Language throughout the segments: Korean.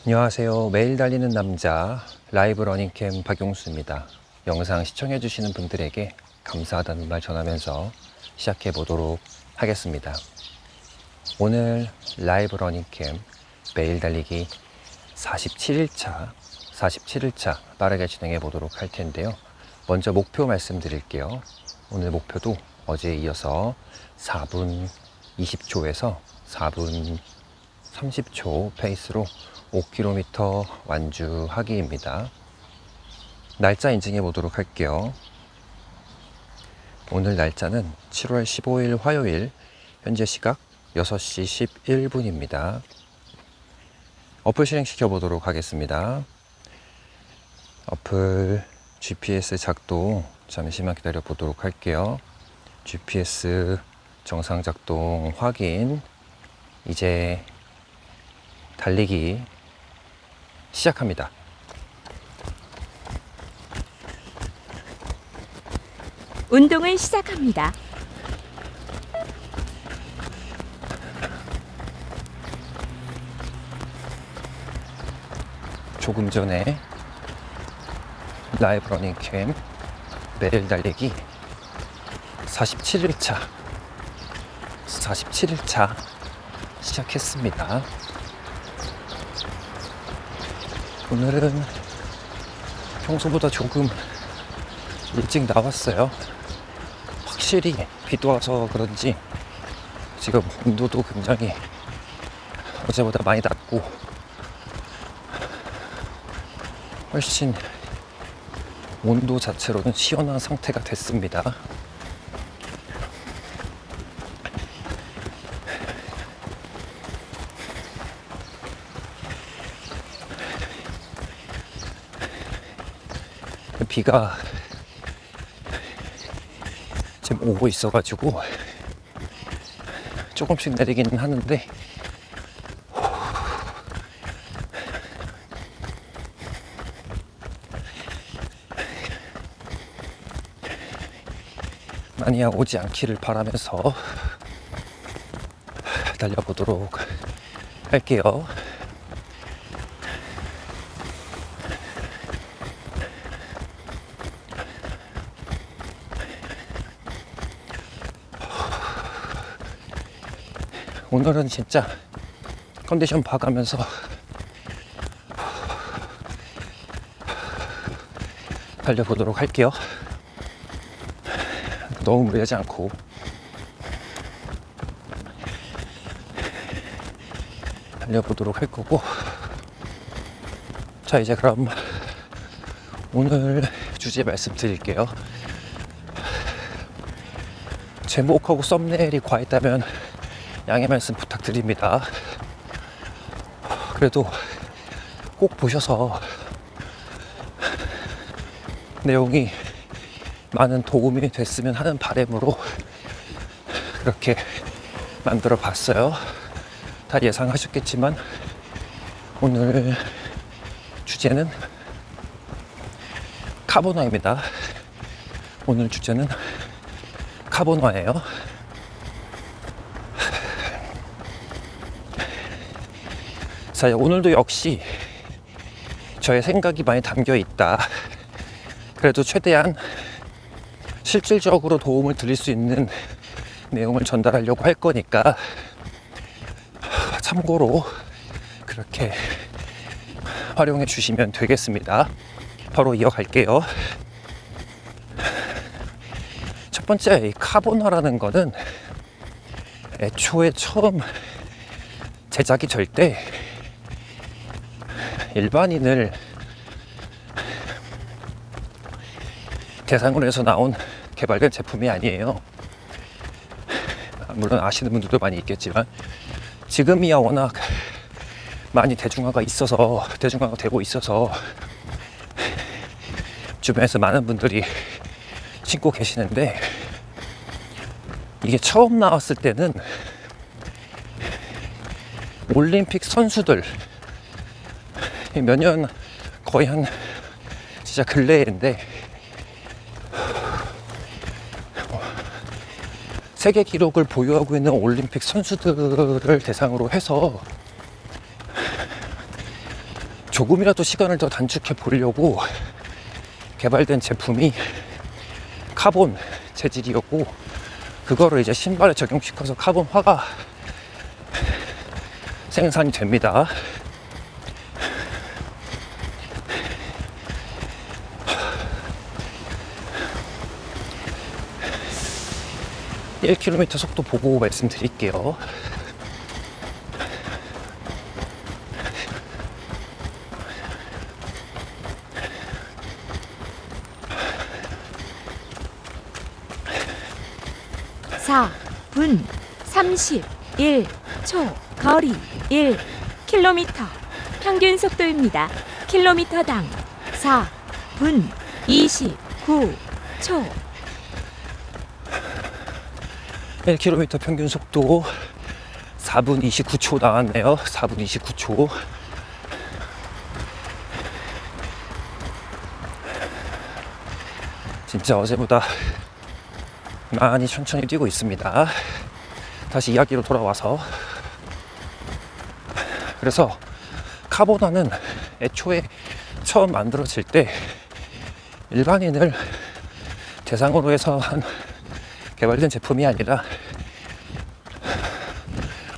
안녕하세요. 매일 달리는 남자 라이브 러닝캠 박용수입니다. 영상 시청해주시는 분들에게 감사하다는 말 전하면서 시작해 보도록 하겠습니다. 오늘 라이브 러닝캠 매일 달리기 47일차 빠르게 진행해 보도록 할 텐데요. 먼저 목표 말씀드릴게요. 오늘 목표도 어제에 이어서 4분 20초에서 4분 30초 페이스로 5km 완주하기입니다. 날짜 인증해 보도록 할게요. 오늘 날짜는 7월 15일 화요일, 현재 시각 6시 11분입니다. 어플 실행시켜 보도록 하겠습니다. 어플 GPS 작동 잠시만 기다려 보도록 할게요. GPS 정상 작동 확인. 이제 달리기 시작합니다. 운동을 시작합니다. 조금 전에 라이브 러닝캠 매일 달리기 47일차 시작했습니다. 오늘은 평소보다 조금 일찍 나왔어요. 확실히 비도 와서 그런지 지금 온도도 굉장히 어제보다 많이 낮고 훨씬 온도 자체로는 시원한 상태가 됐습니다. 비가 지금 오고 있어가지고 조금씩 내리기는 하는데 많이 오지 않기를 바라면서 달려보도록 할게요. 오늘은 진짜 컨디션 봐가면서 달려보도록 할게요. 너무 무리하지 않고 달려보도록 할 거고, 자 이제 그럼 오늘 주제 말씀드릴게요. 제목하고 썸네일이 과했다면 양해 말씀 부탁드립니다. 그래도 꼭 보셔서 내용이 많은 도움이 됐으면 하는 바람으로 그렇게 만들어 봤어요. 다 예상하셨겠지만 오늘 주제는 카보나입니다. 오늘 주제는 카보나예요. 자, 오늘도 역시 저의 생각이 많이 담겨 있다. 그래도 최대한 실질적으로 도움을 드릴 수 있는 내용을 전달하려고 할 거니까 참고로 그렇게 활용해 주시면 되겠습니다. 바로 이어갈게요. 첫 번째, 이 카보나라는 거는 애초에 처음 제작이 될 때 일반인을 대상으로 해서 나온 개발된 제품이 아니에요. 물론 아시는 분들도 많이 있겠지만 지금이야 워낙 많이 대중화가 되고 있어서 주변에서 많은 분들이 신고 계시는데, 이게 처음 나왔을 때는 올림픽 선수들 몇 년, 거의 한 진짜 근래인데 세계 기록을 보유하고 있는 올림픽 선수들을 대상으로 해서 조금이라도 시간을 더 단축해 보려고 개발된 제품이 카본 재질이었고, 그거를 이제 신발에 적용시켜서 카본화가 생산이 됩니다. (1km) 속도 보고 말씀드릴게요. (4 분 31초) 거리 1km 평균 속도입니다. 킬로미터당 4 분 29초. 1km 평균 속도 4분 29초 나왔네요. 4분 29초. 진짜 어제보다 많이 천천히 뛰고 있습니다. 다시 이야기로 돌아와서, 그래서 카보나는 애초에 처음 만들어질 때 일반인을 대상으로 해서 개발된 제품이 아니라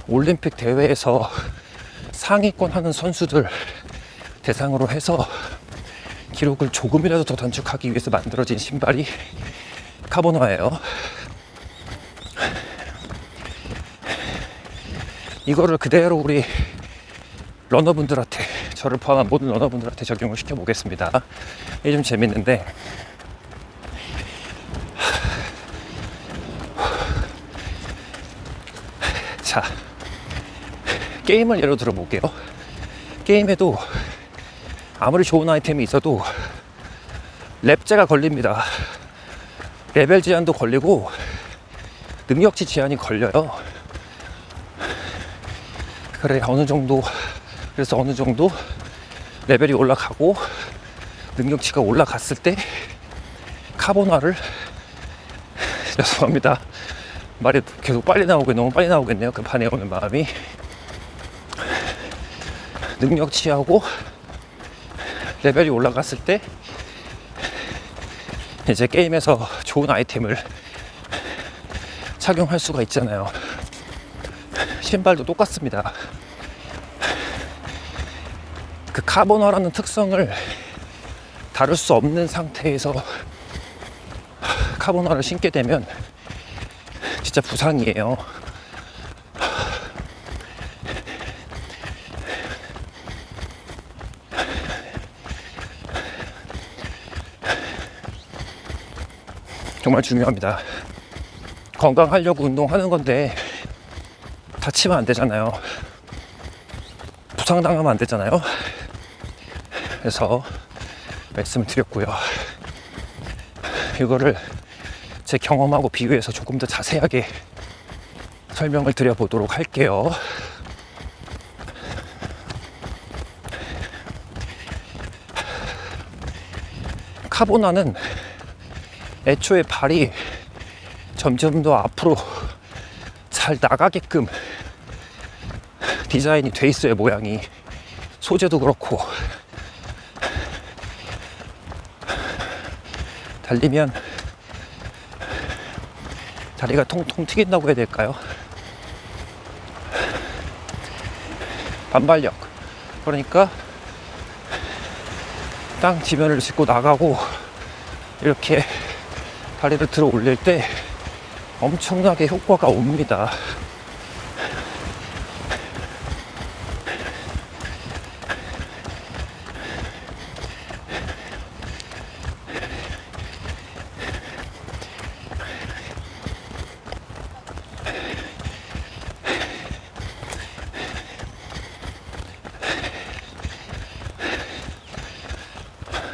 올림픽 대회에서 상위권 하는 선수들 대상으로 해서 기록을 조금이라도 더 단축하기 위해서 만들어진 신발이 카보나예요. 이거를 그대로 우리 러너분들한테, 저를 포함한 모든 러너분들한테 적용을 시켜보겠습니다. 이게 좀 재밌는데, 자, 게임을 예로 들어볼게요. 게임에도 아무리 좋은 아이템이 있어도 랩제가 걸립니다. 레벨 제한도 걸리고 능력치 제한이 걸려요. 그래서 어느 정도 레벨이 올라가고 능력치가 올라갔을 때 카보나를 죄송합니다. 말이 계속 너무 빨리 나오겠네요. 급하네요, 오늘 마음이. 능력치하고 레벨이 올라갔을 때 이제 게임에서 좋은 아이템을 착용할 수가 있잖아요. 신발도 똑같습니다. 그 카보나라는 특성을 다룰 수 없는 상태에서 카보나를 신게 되면 진짜 부상이에요. 정말 중요합니다. 건강하려고 운동하는 건데 다치면 안 되잖아요. 부상당하면 안 되잖아요. 그래서 말씀을 드렸고요. 이거를 제 경험하고 비교해서 조금 더 자세하게 설명을 드려보도록 할게요. 카보나는 애초에 발이 점점 더 앞으로 잘 나가게끔 디자인이 돼 있어요. 모양이, 소재도 그렇고. 달리면 다리가 통통 튀긴다고 해야 될까요? 반발력, 그러니까 땅 지면을 짚고 나가고 이렇게 다리를 들어 올릴 때 엄청나게 효과가 옵니다.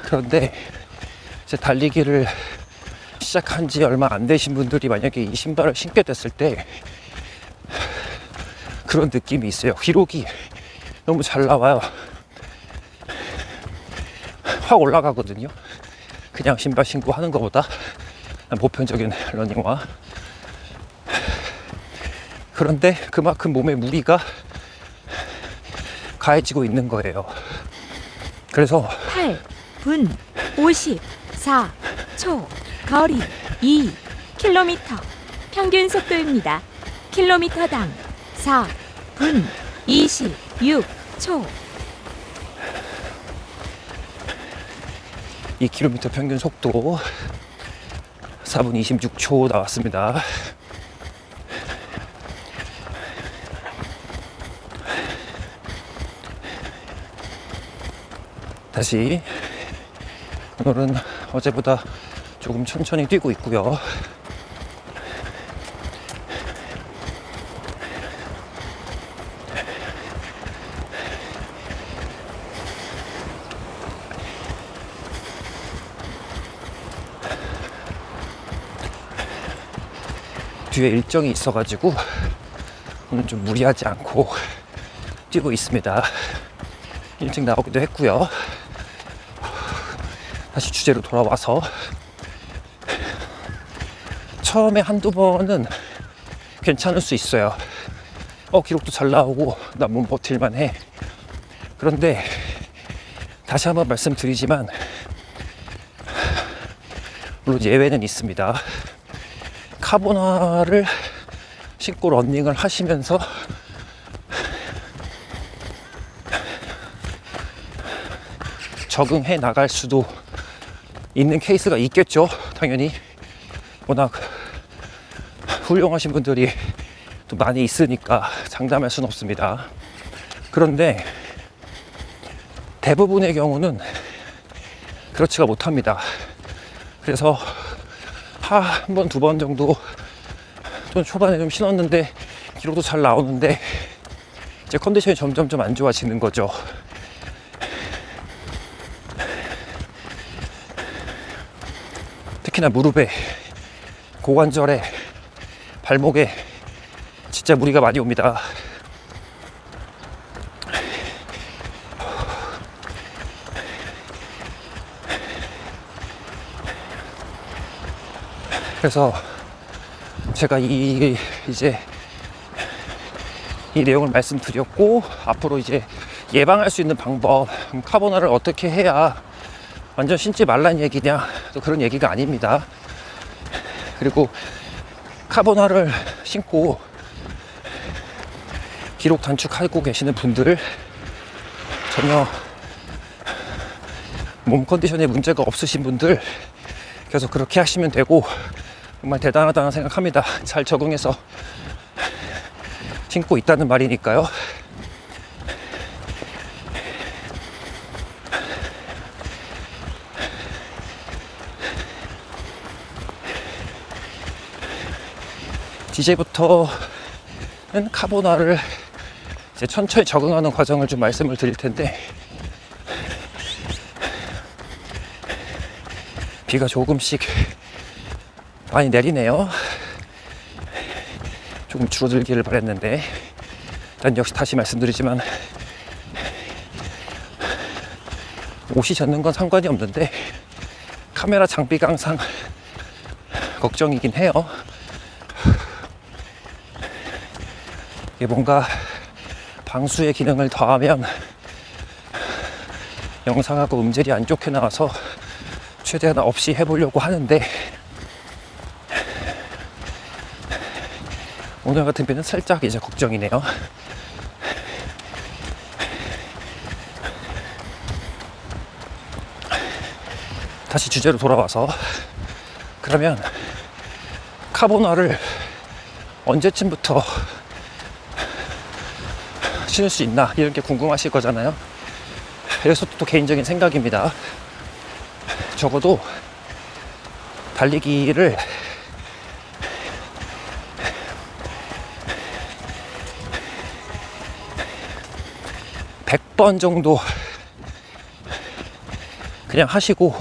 그런데 이제 달리기를 시작한 지 얼마 안 되신 분들이 만약에 이 신발을 신게 됐을 때 그런 느낌이 있어요. 기록이 너무 잘 나와요. 확 올라가거든요. 그냥 신발 신고 하는 것보다, 보편적인 러닝화. 그런데 그만큼 몸에 무리가 가해지고 있는 거예요. 그래서 8분 54초. 거리 2km. 평균 속도입니다. 킬로미터당 4분 26초. 2km 평균 속도 4분 26초 나왔습니다. 다시 오늘은 어제보다 조금 천천히 뛰고 있고요. 뒤에 일정이 있어가지고 오늘 좀 무리하지 않고 뛰고 있습니다. 일찍 나오기도 했고요. 다시 주제로 돌아와서 처음에 한두 번은 괜찮을 수 있어요. 기록도 잘 나오고 나 몸 버틸만 해. 그런데 다시 한번 말씀드리지만 물론 예외는 있습니다. 카보나를 신고 러닝을 하시면서 적응해 나갈 수도 있는 케이스가 있겠죠. 당연히 워낙 훌륭하신 분들이 또 많이 있으니까 장담할 수는 없습니다. 그런데 대부분의 경우는 그렇지가 못합니다. 그래서 한 번, 두 번 정도 좀 초반에 좀 신었는데 기록도 잘 나오는데 이제 컨디션이 점점 좀 안 좋아지는 거죠. 특히나 무릎에, 고관절에, 발목에 진짜 무리가 많이 옵니다. 그래서 제가 이제 이 내용을 말씀드렸고, 앞으로 이제 예방할 수 있는 방법, 카보나를 어떻게 해야 완전 신지 말란 얘기냐, 또 그런 얘기가 아닙니다. 그리고 카보나를 신고 기록 단축하고 계시는 분들, 전혀 몸 컨디션에 문제가 없으신 분들 계속 그렇게 하시면 되고, 정말 대단하다는 생각합니다. 잘 적응해서 신고 있다는 말이니까요. 이제부터는 카보나를 이제 천천히 적응하는 과정을 좀 말씀을 드릴 텐데, 비가 조금씩 많이 내리네요. 조금 줄어들기를 바랬는데, 난 역시 다시 말씀드리지만 옷이 젖는 건 상관이 없는데 카메라 장비가 항상 걱정이긴 해요. 이게 뭔가 방수의 기능을 더하면 영상하고 음질이 안 좋게 나와서 최대한 없이 해보려고 하는데, 오늘 같은 비는 살짝 이제 걱정이네요. 다시 주제로 돌아와서, 그러면 카보나를 언제쯤부터 신을 수 있나, 이런 게 궁금하실 거잖아요. 그래서 또 개인적인 생각입니다. 적어도 달리기를 100번 정도 그냥 하시고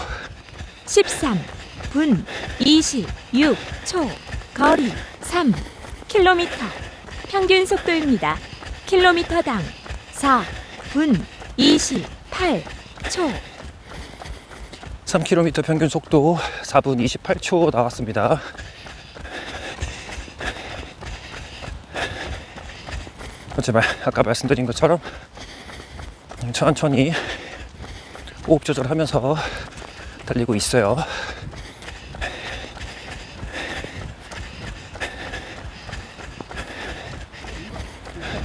13분 26초. 거리 3km. 평균 속도입니다. 킬로미터당 4분 28초. 3km 평균 속도 4분 28초 나왔습니다. 아까 말씀드린 것처럼 천천히 호흡 조절하면서 달리고 있어요.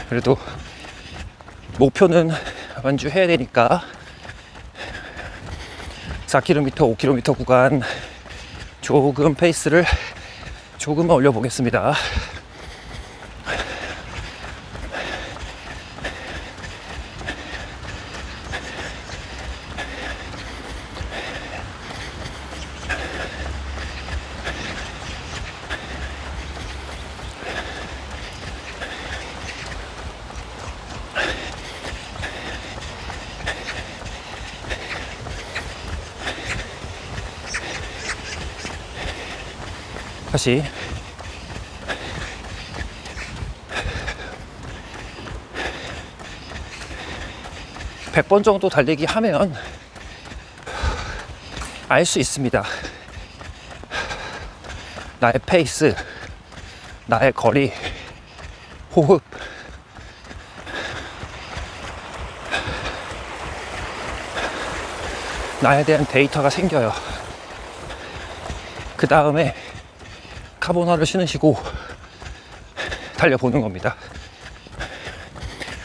그래도 목표는 완주해야 되니까 4km, 5km 구간 조금 페이스를 조금만 올려보겠습니다. 다시 100번 정도 달리기 하면 알 수 있습니다. 나의 페이스, 나의 거리, 호흡, 나에 대한 데이터가 생겨요. 그 다음에 카보나를 신으시고 달려보는 겁니다.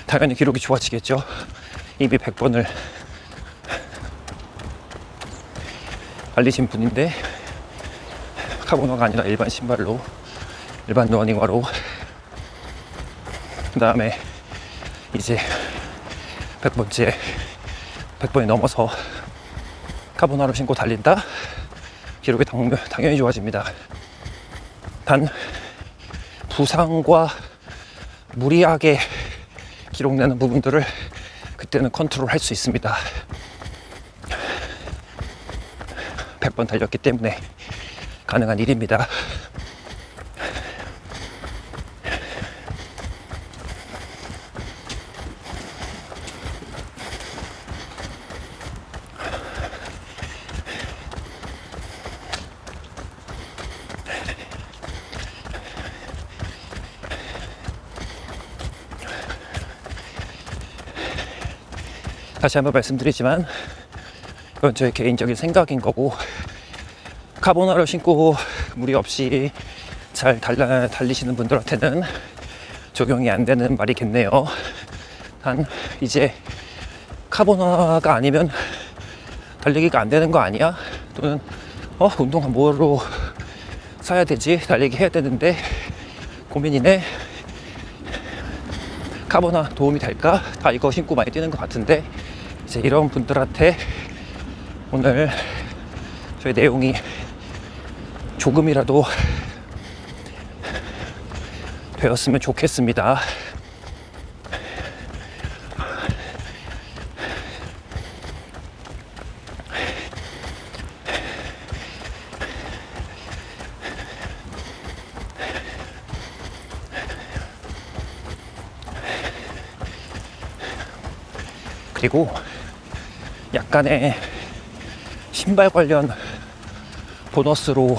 당연히 기록이 좋아지겠죠. 이미 100번을 달리신 분인데 카보나가 아니라 일반 신발로, 일반 러닝화로, 그 다음에 이제 100번이 넘어서 카보나를 신고 달린다? 기록이 당연히 좋아집니다. 단 부상과 무리하게 기록내는 부분들을 그때는 컨트롤 할 수 있습니다. 100번 달렸기 때문에 가능한 일입니다. 다시 한번 말씀드리지만 그건 저의 개인적인 생각인 거고, 카보나를 신고 무리 없이 잘 달리시는 분들한테는 적용이 안 되는 말이겠네요. 단 이제 카보나가 아니면 달리기가 안 되는 거 아니야? 또는 운동화 뭐로 사야 되지? 달리기 해야 되는데 고민이네. 카보나 도움이 될까? 다 이거 신고 많이 뛰는 것 같은데, 이제 이런 분들한테 오늘 저희 내용이 조금이라도 되었으면 좋겠습니다. 그리고 약간의 신발 관련 보너스로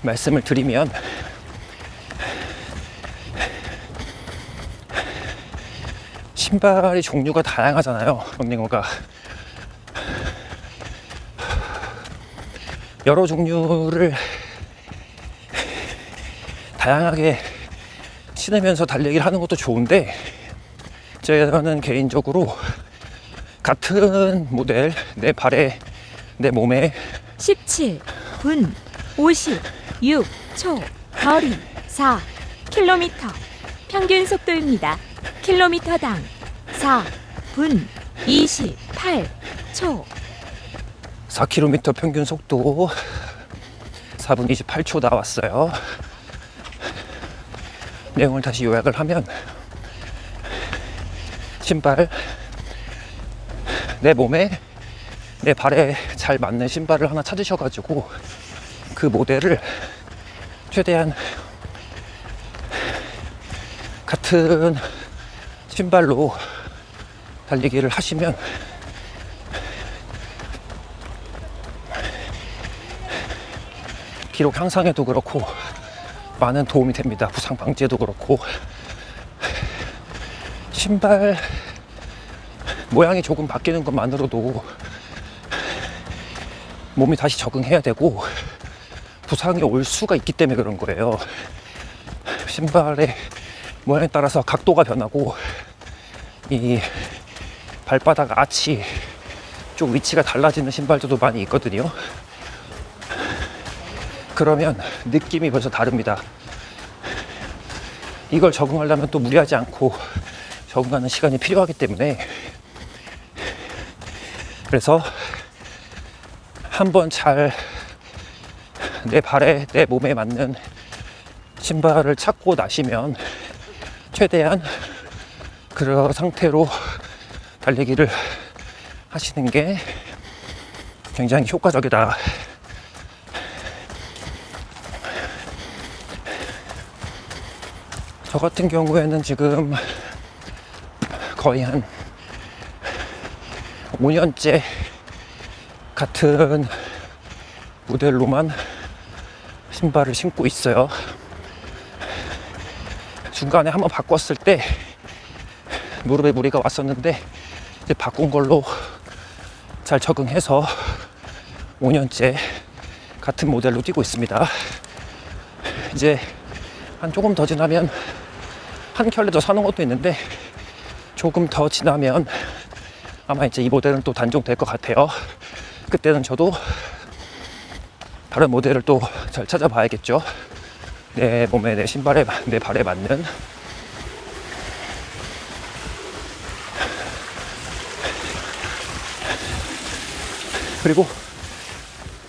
말씀을 드리면, 신발이 종류가 다양하잖아요. 런닝화가 여러 종류를 다양하게 신으면서 달리기를 하는 것도 좋은데, 저는 개인적으로 같은 모델, 내 발에, 내 몸에 17분 56초, 거리 4km, 평균 속도입니다. 킬로미터당 4분 28초. 4km 평균 속도 4분 28초 나왔어요. 내용을 다시 요약을 하면, 신발, 내 몸에, 내 발에 잘 맞는 신발을 하나 찾으셔가지고 그 모델을 최대한 같은 신발로 달리기를 하시면 기록 향상에도 그렇고 많은 도움이 됩니다. 부상 방지에도 그렇고. 신발 모양이 조금 바뀌는 것만으로도 몸이 다시 적응해야 되고 부상이 올 수가 있기 때문에 그런 거예요. 신발의 모양에 따라서 각도가 변하고 이 발바닥 아치 쪽 위치가 달라지는 신발들도 많이 있거든요. 그러면 느낌이 벌써 다릅니다. 이걸 적응하려면 또 무리하지 않고 적응하는 시간이 필요하기 때문에, 그래서 한번 잘 내 발에 내 몸에 맞는 신발을 찾고 나시면 최대한 그런 상태로 달리기를 하시는 게 굉장히 효과적이다. 저 같은 경우에는 지금 거의 한 5년째 같은 모델로만 신발을 신고 있어요. 중간에 한번 바꿨을 때 무릎에 무리가 왔었는데 이제 바꾼 걸로 잘 적응해서 5년째 같은 모델로 뛰고 있습니다. 이제 한 조금 더 지나면 한 켤레 더 사는 것도 있는데, 조금 더 지나면 아마 이제 이 모델은 또 단종될 것 같아요. 그때는 저도 다른 모델을 또 잘 찾아봐야겠죠. 내 몸에, 내 신발에, 내 발에 맞는. 그리고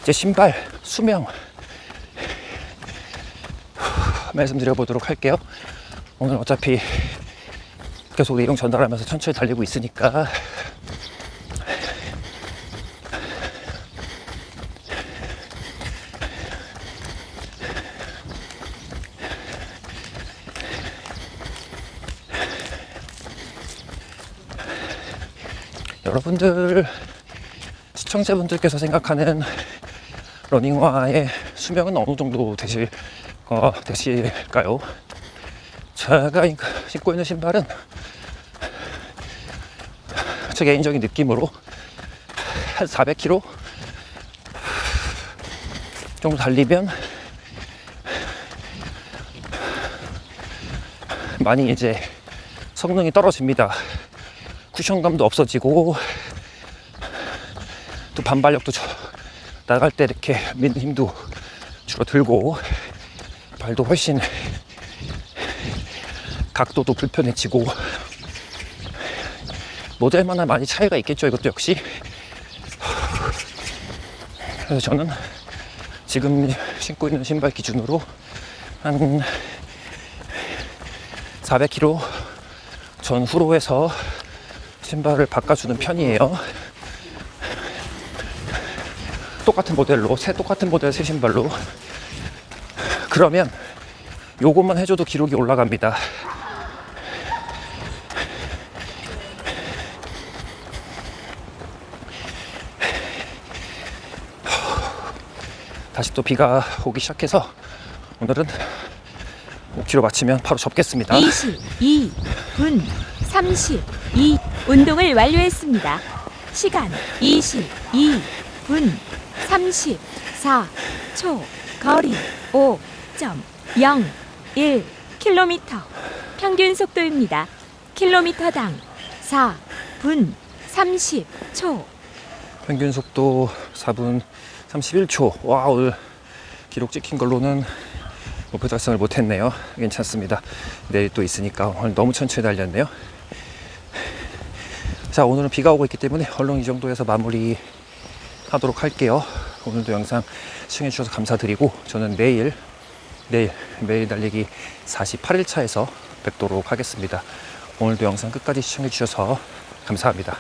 이제 신발 수명 말씀드려 보도록 할게요. 오늘 어차피 계속 내용 전달하면서 천천히 달리고 있으니까 여러분들, 시청자분들께서 생각하는 러닝화의 수명은 어느 정도 되실까요? 제가 신고 있는 신발은 제 개인적인 느낌으로 한 400km 정도 달리면 많이 이제 성능이 떨어집니다. 쿠션감도 없어지고 또 반발력도 나갈 때 이렇게 미는 힘도 줄어들고 발도 훨씬 각도도 불편해지고 모델마다 많이 차이가 있겠죠. 이것도 역시. 그래서 저는 지금 신고 있는 신발 기준으로 한 400km 전후로 해서 신발을 바꿔주는 편이에요. 똑같은 모델로, 똑같은 모델 새 신발로. 그러면 요것만 해줘도 기록이 올라갑니다. 다시 또 비가 오기 시작해서 오늘은 5km 마치면 바로 접겠습니다. 22분 32 운동을 완료했습니다. 시간 22분 34초. 거리 5.01km. 평균 속도입니다. 킬로미터당 4분 30초. 평균 속도 4분 31초. 와, 오늘 기록 찍힌 걸로는 목표 달성을 못했네요. 괜찮습니다. 내일 또 있으니까 오늘 너무 천천히 달렸네요. 자, 오늘은 비가 오고 있기 때문에 얼른 이 정도에서 마무리 하도록 할게요. 오늘도 영상 시청해주셔서 감사드리고, 저는 내일 매일 달리기 48일차에서 뵙도록 하겠습니다. 오늘도 영상 끝까지 시청해주셔서 감사합니다.